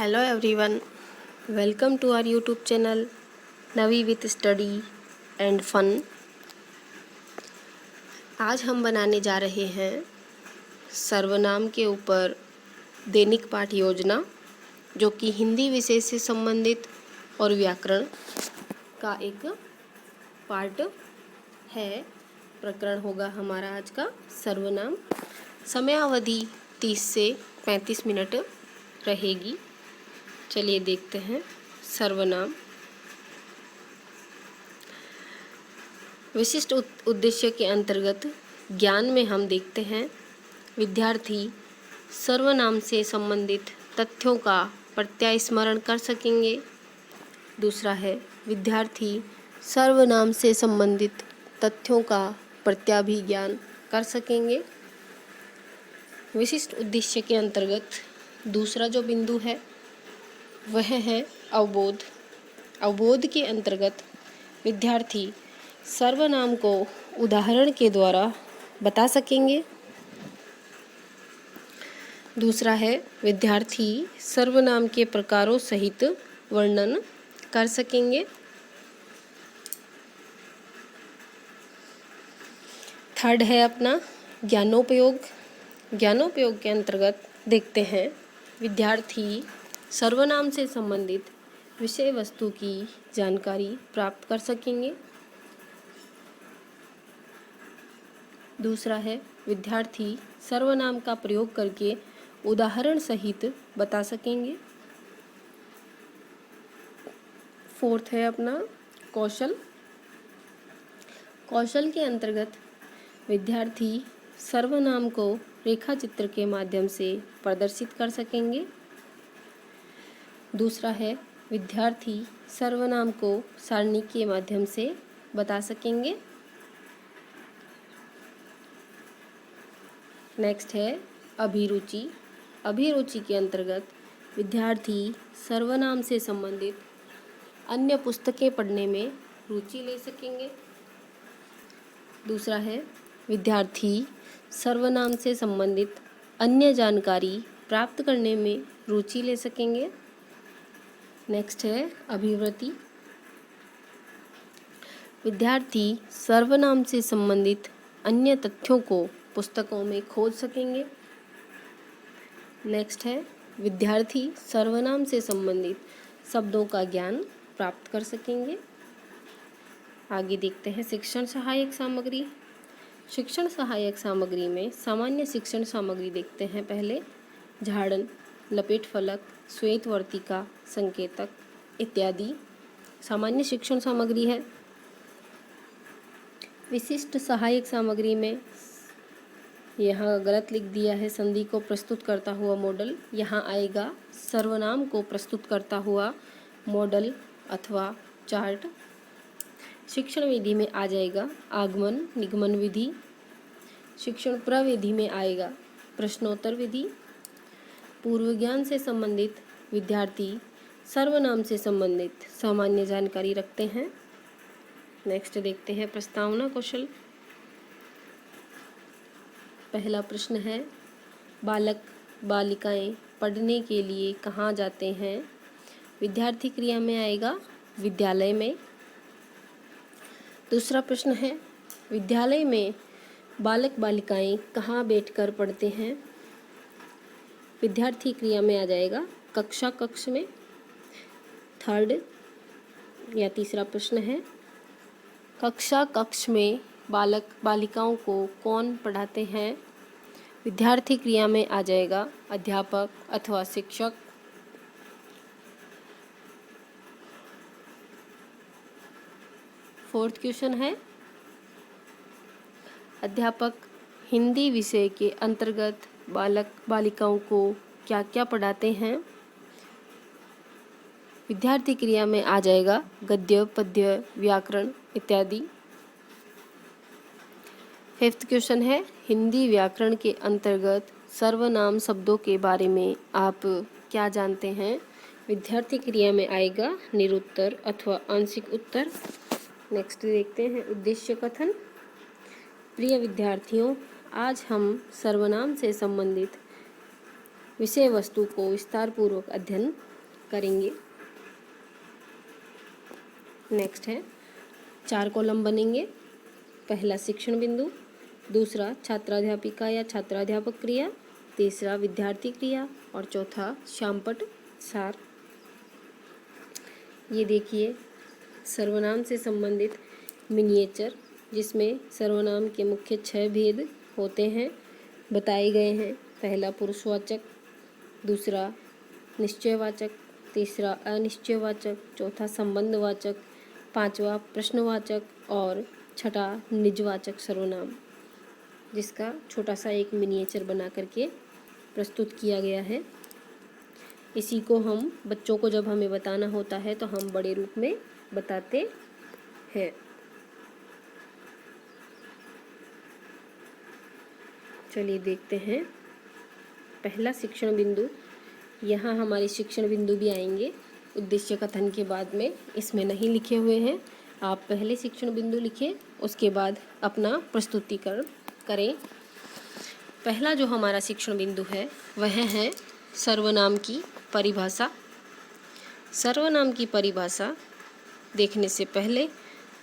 Hello everyone, welcome to our YouTube channel Navi with study and fun. आज हम बनाने जा रहे हैं सर्वनाम के ऊपर दैनिक पाठ योजना, जो कि हिंदी विषय से संबंधित और व्याकरण का एक पार्ट है। प्रकरण होगा हमारा आज का सर्वनाम। समयावधि 30 से 35 मिनट रहेगी। चलिए देखते हैं सर्वनाम। विशिष्ट उद्देश्य के अंतर्गत ज्ञान में हम देखते हैं विद्यार्थी सर्वनाम से संबंधित तथ्यों का प्रत्यय स्मरण कर सकेंगे। दूसरा है विद्यार्थी सर्वनाम से संबंधित तथ्यों का प्रत्याभिज्ञान कर सकेंगे। विशिष्ट उद्देश्य के अंतर्गत दूसरा जो बिंदु है वह है अवबोध। अवबोध के अंतर्गत विद्यार्थी सर्वनाम को उदाहरण के द्वारा बता सकेंगे। दूसरा है विद्यार्थी सर्वनाम के प्रकारों सहित वर्णन कर सकेंगे। थर्ड है अपना ज्ञानोपयोग। ज्ञानोपयोग के अंतर्गत देखते हैं विद्यार्थी सर्वनाम से संबंधित विषय वस्तु की जानकारी प्राप्त कर सकेंगे। दूसरा है विद्यार्थी सर्वनाम का प्रयोग करके उदाहरण सहित बता सकेंगे। फोर्थ है अपना कौशल। कौशल के अंतर्गत विद्यार्थी सर्वनाम को रेखा चित्र के माध्यम से प्रदर्शित कर सकेंगे। दूसरा है विद्यार्थी सर्वनाम को सारणी के माध्यम से बता सकेंगे। नेक्स्ट है अभिरुचि। अभिरुचि के अंतर्गत विद्यार्थी सर्वनाम से संबंधित अन्य पुस्तकें पढ़ने में रुचि ले सकेंगे। दूसरा है विद्यार्थी सर्वनाम से संबंधित अन्य जानकारी प्राप्त करने में रुचि ले सकेंगे। नेक्स्ट है अभिवृत्ति। विद्यार्थी सर्वनाम से संबंधित अन्य तथ्यों को पुस्तकों में खोज सकेंगे। नेक्स्ट है विद्यार्थी सर्वनाम से संबंधित शब्दों का ज्ञान प्राप्त कर सकेंगे। आगे देखते हैं शिक्षण सहायक सामग्री। शिक्षण सहायक सामग्री में सामान्य शिक्षण सामग्री देखते हैं। पहले झाड़न, लपेट फलक, श्वेत वर्तिका, संकेतक इत्यादि सामान्य शिक्षण सामग्री है। विशिष्ट सहायक सामग्री में यहाँ गलत लिख दिया है, संधि को प्रस्तुत करता हुआ मॉडल। यहाँ आएगा सर्वनाम को प्रस्तुत करता हुआ मॉडल अथवा चार्ट। शिक्षण विधि में आ जाएगा आगमन निगमन विधि। शिक्षण प्रविधि में आएगा प्रश्नोत्तर विधि। पूर्व ज्ञान से संबंधित विद्यार्थी सर्वनाम से संबंधित सामान्य जानकारी रखते हैं। नेक्स्ट देखते हैं प्रस्तावना कौशल। पहला प्रश्न है बालक बालिकाएं पढ़ने के लिए कहाँ जाते हैं। विद्यार्थी क्रिया में आएगा विद्यालय में। दूसरा प्रश्न है विद्यालय में बालक बालिकाएं कहाँ बैठकर पढ़ते हैं। विद्यार्थी क्रिया में आ जाएगा कक्षा कक्ष में। थर्ड या तीसरा प्रश्न है कक्षा कक्ष में बालक बालिकाओं को कौन पढ़ाते हैं। विद्यार्थी क्रिया में आ जाएगा अध्यापक अथवा शिक्षक। फोर्थ क्वेश्चन है अध्यापक हिंदी विषय के अंतर्गत बालक बालिकाओं को क्या क्या पढ़ाते हैं। विद्यार्थी क्रिया में आ जाएगा गद्य पद्य व्याकरण इत्यादि। फिफ्थ क्वेश्चन है हिंदी व्याकरण के अंतर्गत सर्वनाम शब्दों के बारे में आप क्या जानते हैं। विद्यार्थी क्रिया में आएगा निरुत्तर अथवा आंशिक उत्तर। नेक्स्ट देखते हैं उद्देश्य कथन। प्रिय विद्यार्थियों, आज हम सर्वनाम से संबंधित विषय वस्तु को विस्तारपूर्वक अध्ययन करेंगे। नेक्स्ट है 4 कॉलम बनेंगे। पहला शिक्षण बिंदु, दूसरा छात्राध्यापिका या छात्राध्यापक क्रिया, तीसरा विद्यार्थी क्रिया और चौथा श्यामपट्ट सार। ये देखिए सर्वनाम से संबंधित मिनिएचर, जिसमें सर्वनाम के मुख्य 6 भेद होते हैं बताए गए हैं। पहला पुरुषवाचक, दूसरा निश्चयवाचक, तीसरा अनिश्चयवाचक, चौथा संबंधवाचक, पांचवा प्रश्नवाचक और छठा निजवाचक सर्वनाम, जिसका छोटा सा एक मिनिएचर बना करके प्रस्तुत किया गया है। इसी को हम बच्चों को जब हमें बताना होता है तो हम बड़े रूप में बताते हैं। चलिए देखते हैं पहला शिक्षण बिंदु। यहाँ हमारे शिक्षण बिंदु भी आएंगे उद्देश्य कथन के बाद में, इसमें नहीं लिखे हुए हैं। आप पहले शिक्षण बिंदु लिखें, उसके बाद अपना प्रस्तुतिकरण करें। पहला जो हमारा शिक्षण बिंदु है वह है सर्वनाम की परिभाषा। सर्वनाम की परिभाषा देखने से पहले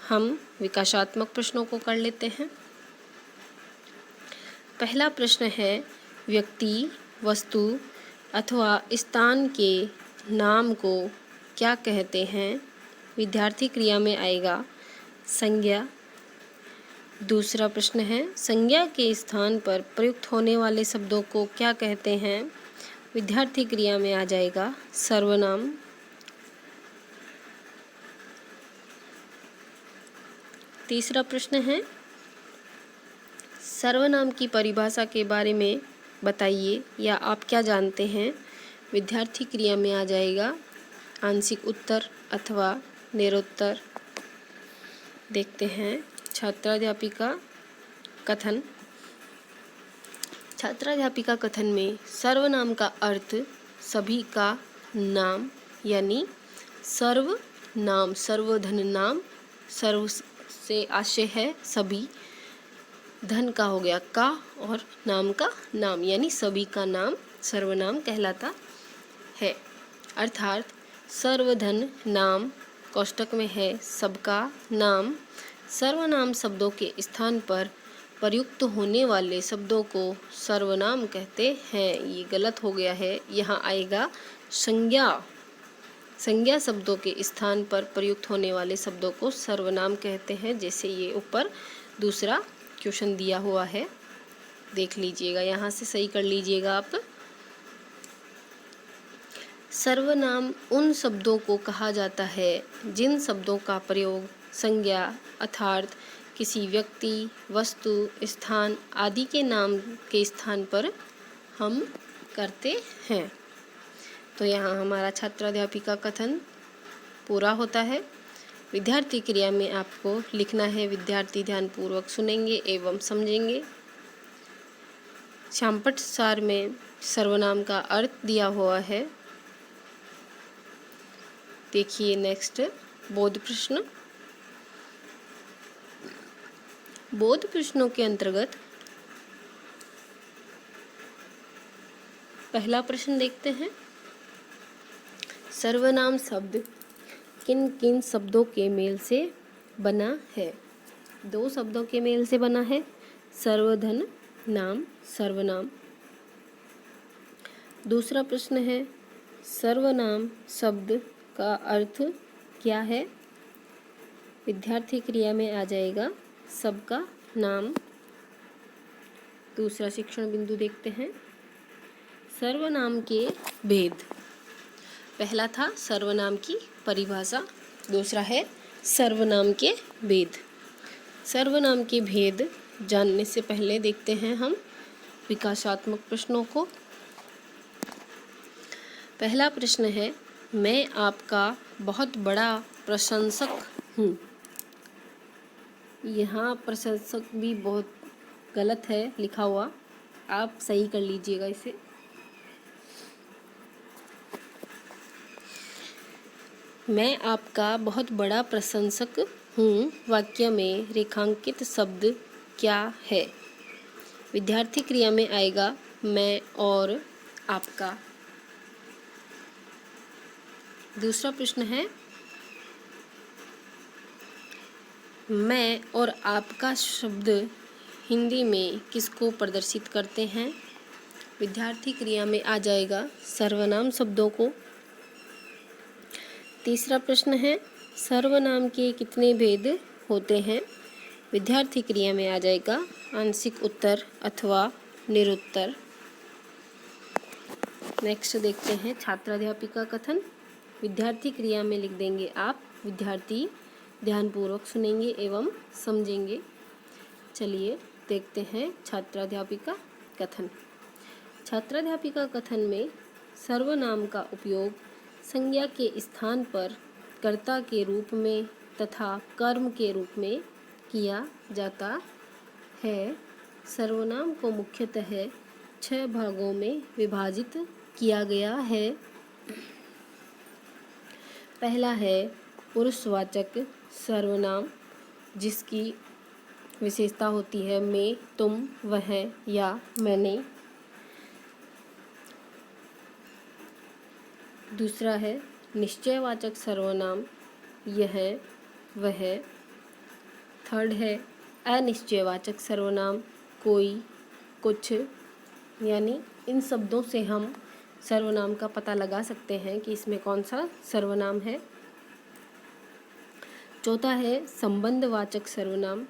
हम विकासात्मक प्रश्नों को कर लेते हैं। पहला प्रश्न है, व्यक्ति, वस्तु अथवा स्थान के नाम को क्या कहते हैं? विद्यार्थी क्रिया में आएगा संज्ञा। दूसरा प्रश्न है, संज्ञा के स्थान पर प्रयुक्त होने वाले शब्दों को क्या कहते हैं? विद्यार्थी क्रिया में आ जाएगा सर्वनाम। तीसरा प्रश्न है, सर्वनाम की परिभाषा के बारे में बताइए या आप क्या जानते हैं? विद्यार्थी क्रिया में आ जाएगा आंशिक उत्तर अथवा निरुत्तर। देखते हैं छात्राध्यापिका कथन। छात्राध्यापिका कथन में सर्वनाम का अर्थ सभी का नाम, यानी सर्वनाम, सर्वधन नाम, सर्व से आशय है सभी, धन का हो गया का और नाम का नाम, यानी सभी का नाम सर्वनाम कहलाता है। अर्थात सर्वधन नाम कोष्टक में है सबका नाम, सर्वनाम शब्दों के स्थान पर प्रयुक्त होने वाले शब्दों को सर्वनाम कहते हैं। ये गलत हो गया है, यहाँ आएगा संज्ञा। संज्ञा शब्दों के स्थान पर प्रयुक्त होने वाले शब्दों को सर्वनाम कहते हैं। जैसे ये ऊपर दूसरा क्वेश्चन दिया हुआ है, देख लीजिएगा, यहाँ से सही कर लीजिएगा आप। सर्वनाम उन शब्दों को कहा जाता है जिन शब्दों का प्रयोग संज्ञा अर्थात किसी व्यक्ति, वस्तु, स्थान आदि के नाम के स्थान पर हम करते हैं। तो यहाँ हमारा छात्राध्यापिका कथन पूरा होता है। विद्यार्थी क्रिया में आपको लिखना है, विद्यार्थी ध्यानपूर्वक सुनेंगे एवं समझेंगे। श्यामपट्ट सार में सर्वनाम का अर्थ दिया हुआ है। देखिए नेक्स्ट बोध प्रश्न। बोध प्रश्नों के अंतर्गत पहला प्रश्न देखते हैं, सर्वनाम शब्द किन किन शब्दों के मेल से बना है? 2 शब्दों के मेल से बना है, सर्वधन नाम, सर्वनाम। दूसरा प्रश्न है, सर्वनाम शब्द का अर्थ क्या है? विद्यार्थी क्रिया में आ जाएगा सबका नाम। दूसरा शिक्षण बिंदु देखते हैं, सर्वनाम के भेद। पहला था सर्वनाम की परिभाषा, दूसरा है सर्वनाम के भेद। सर्वनाम के भेद जानने से पहले देखते हैं हम विकासात्मक प्रश्नों को। पहला प्रश्न है, मैं आपका बहुत बड़ा प्रशंसक हूँ। यहाँ प्रशंसक भी बहुत गलत है लिखा हुआ, आप सही कर लीजिएगा इसे। मैं आपका बहुत बड़ा प्रशंसक हूँ वाक्य में रेखांकित शब्द क्या है? विद्यार्थी क्रिया में आएगा मैं और आपका। दूसरा प्रश्न है, मैं और आपका शब्द हिंदी में किसको प्रदर्शित करते हैं? विद्यार्थी क्रिया में आ जाएगा सर्वनाम शब्दों को। तीसरा प्रश्न है, सर्वनाम के कितने भेद होते हैं? विद्यार्थी क्रिया में आ जाएगा आंशिक उत्तर अथवा निरुत्तर। नेक्स्ट देखते हैं छात्राध्यापिका कथन। विद्यार्थी क्रिया में लिख देंगे आप, विद्यार्थी ध्यानपूर्वक सुनेंगे एवं समझेंगे। चलिए देखते हैं छात्राध्यापिका कथन। छात्राध्यापिका कथन में सर्वनाम का उपयोग संज्ञा के स्थान पर कर्ता के रूप में तथा कर्म के रूप में किया जाता है। सर्वनाम को मुख्यतः 6 भागों में विभाजित किया गया है। पहला है पुरुषवाचक सर्वनाम, जिसकी विशेषता होती है मैं, तुम, वह या मैंने। दूसरा है निश्चयवाचक सर्वनाम, यह, वह। थर्ड है अनिश्चयवाचक सर्वनाम, कोई, कुछ, यानी इन शब्दों से हम सर्वनाम का पता लगा सकते हैं कि इसमें कौन सा सर्वनाम है। चौथा है संबंधवाचक सर्वनाम,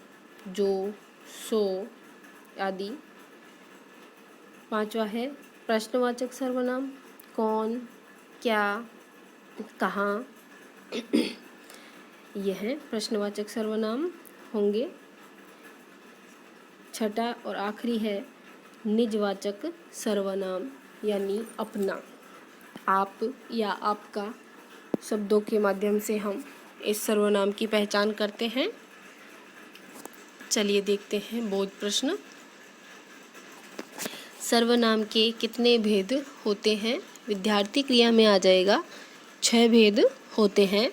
जो, सो आदि। पांचवा है प्रश्नवाचक सर्वनाम, कौन, क्या, कहाँ। यह प्रश्नवाचक सर्वनाम होंगे। छठा और आखिरी है निजवाचक सर्वनाम, यानी अपना, आप या आपका शब्दों के माध्यम से हम इस सर्वनाम की पहचान करते हैं। चलिए देखते हैं बोध प्रश्न। सर्वनाम के कितने भेद होते हैं? विद्यार्थी क्रिया में आ जाएगा 6 भेद होते हैं।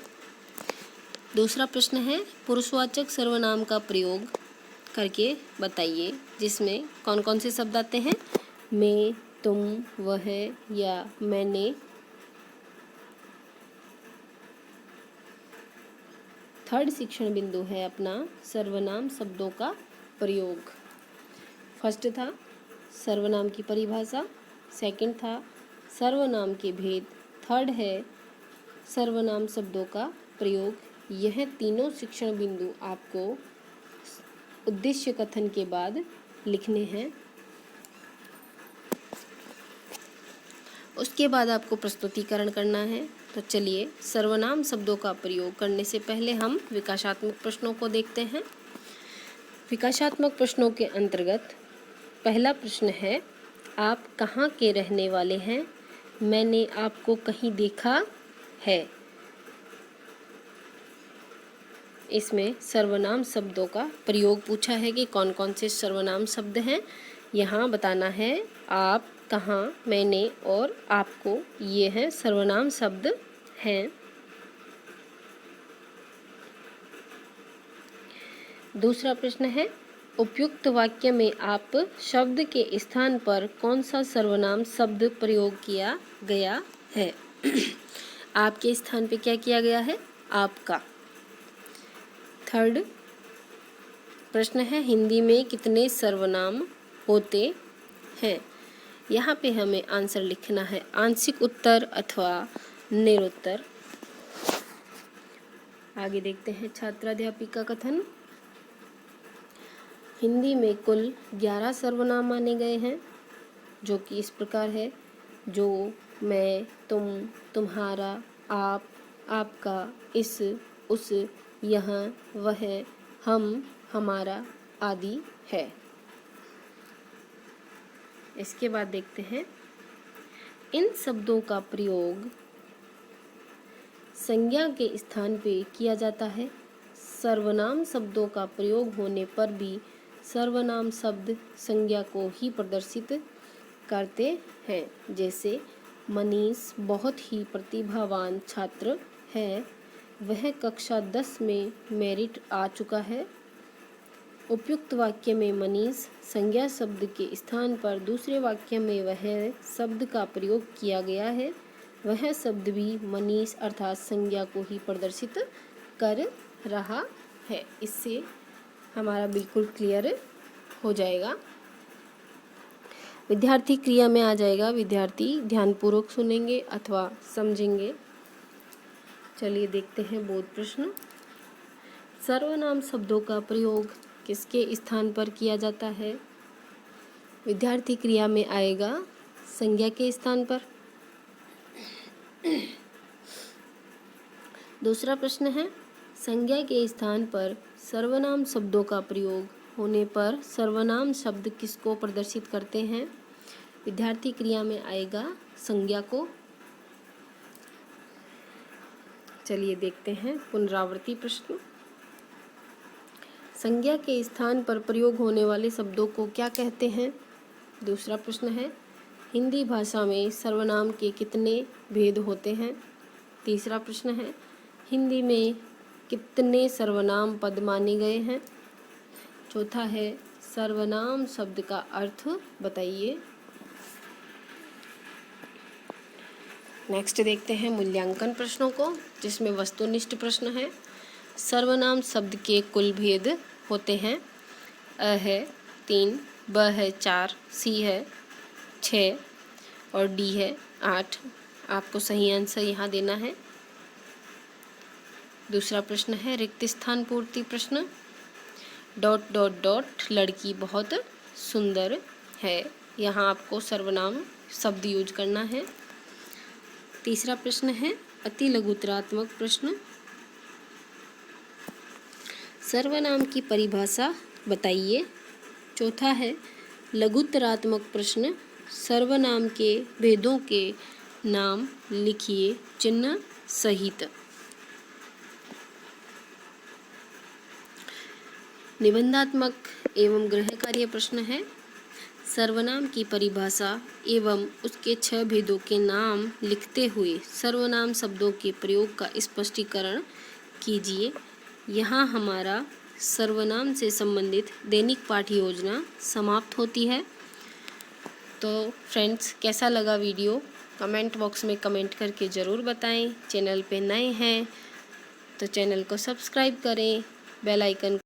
दूसरा प्रश्न है पुरुषवाचक सर्वनाम का प्रयोग करके बताइए, जिसमें कौन कौन से शब्द आते हैं? मैं, तुम, वह या मैंने। थर्ड शिक्षण बिंदु है अपना सर्वनाम शब्दों का प्रयोग। फर्स्ट था सर्वनाम की परिभाषा, सेकंड था सर्वनाम के भेद, थर्ड है सर्वनाम शब्दों का प्रयोग। यह तीनों शिक्षण बिंदु आपको उद्देश्य कथन के बाद लिखने हैं। उसके बाद आपको प्रस्तुतिकरण करना है। तो चलिए सर्वनाम शब्दों का प्रयोग करने से पहले हम विकासात्मक प्रश्नों को देखते हैं। विकासात्मक प्रश्नों के अंतर्गत पहला प्रश्न है, आप कहाँ के रहने वाले हैं? मैंने आपको कहीं देखा है। इसमें सर्वनाम शब्दों का प्रयोग पूछा है कि कौन कौन से सर्वनाम शब्द हैं। यहाँ बताना है आप, कहाँ, मैंने और आपको, ये हैं सर्वनाम शब्द हैं। दूसरा प्रश्न है, उपयुक्त वाक्य में आप शब्द के स्थान पर कौन सा सर्वनाम शब्द प्रयोग किया गया है? आपके स्थान पे क्या किया गया है? आपका। थर्ड प्रश्न है, हिंदी में कितने सर्वनाम होते हैं? यहाँ पे हमें आंसर लिखना है आंशिक उत्तर अथवा निरुत्तर। आगे देखते हैं छात्राध्यापिका कथन। हिंदी में कुल 11 सर्वनाम माने गए हैं, जो कि इस प्रकार है, जो, मैं, तुम, तुम्हारा, आप, आपका, इस, उस, यह, वह, हम, हमारा आदि है। इसके बाद देखते हैं इन शब्दों का प्रयोग संज्ञा के स्थान पे किया जाता है। सर्वनाम शब्दों का प्रयोग होने पर भी सर्वनाम शब्द संज्ञा को ही प्रदर्शित करते हैं। जैसे मनीष बहुत ही प्रतिभावान छात्र है, वह कक्षा 10 में मेरिट आ चुका है। उपयुक्त वाक्य में मनीष संज्ञा शब्द के स्थान पर दूसरे वाक्य में वह शब्द का प्रयोग किया गया है। वह शब्द भी मनीष अर्थात संज्ञा को ही प्रदर्शित कर रहा है। इससे हमारा बिल्कुल क्लियर हो जाएगा। विद्यार्थी क्रिया में आ जाएगा। विद्यार्थी ध्यानपूर्वक सुनेंगे अथवा समझेंगे। चलिए देखते हैं बोध प्रश्न। सर्वनाम शब्दों का प्रयोग किसके स्थान पर किया जाता है? विद्यार्थी क्रिया में आएगा संज्ञा के स्थान पर। दूसरा प्रश्न है, संज्ञा के स्थान पर सर्वनाम शब्दों का प्रयोग होने पर सर्वनाम शब्द किसको प्रदर्शित करते हैं? विद्यार्थी क्रिया में आएगा संज्ञा को। चलिए देखते हैं पुनरावृत्ति प्रश्न। संज्ञा के स्थान पर प्रयोग होने वाले शब्दों को क्या कहते हैं? दूसरा प्रश्न है, हिंदी भाषा में सर्वनाम के कितने भेद होते हैं? तीसरा प्रश्न है, हिंदी में कितने सर्वनाम पद माने गए हैं? चौथा है, सर्वनाम शब्द का अर्थ बताइए। नेक्स्ट देखते हैं मूल्यांकन प्रश्नों को, जिसमें वस्तुनिष्ठ प्रश्न है। सर्वनाम शब्द के कुल भेद होते हैं। अ है 3, ब है 4, सी है 6 और डी है 8। आपको सही आंसर यहाँ देना है। दूसरा प्रश्न है रिक्त स्थान पूर्ति प्रश्न। ... लड़की बहुत सुंदर है। यहाँ आपको सर्वनाम शब्द यूज करना है। तीसरा प्रश्न है अति लघुतरात्मक प्रश्न। सर्वनाम की परिभाषा बताइए। चौथा है लघुतरात्मक प्रश्न। सर्वनाम के भेदों के नाम लिखिए चिन्ह सहित। निबंधात्मक एवं गृह कार्य प्रश्न है। सर्वनाम की परिभाषा एवं उसके 6 भेदों के नाम लिखते हुए सर्वनाम शब्दों के प्रयोग का स्पष्टीकरण कीजिए। यहाँ हमारा सर्वनाम से संबंधित दैनिक पाठ्य योजना समाप्त होती है। तो फ्रेंड्स, कैसा लगा वीडियो कमेंट बॉक्स में कमेंट करके ज़रूर बताएं। चैनल पे नए हैं तो चैनल को सब्सक्राइब करें, बेल आइकन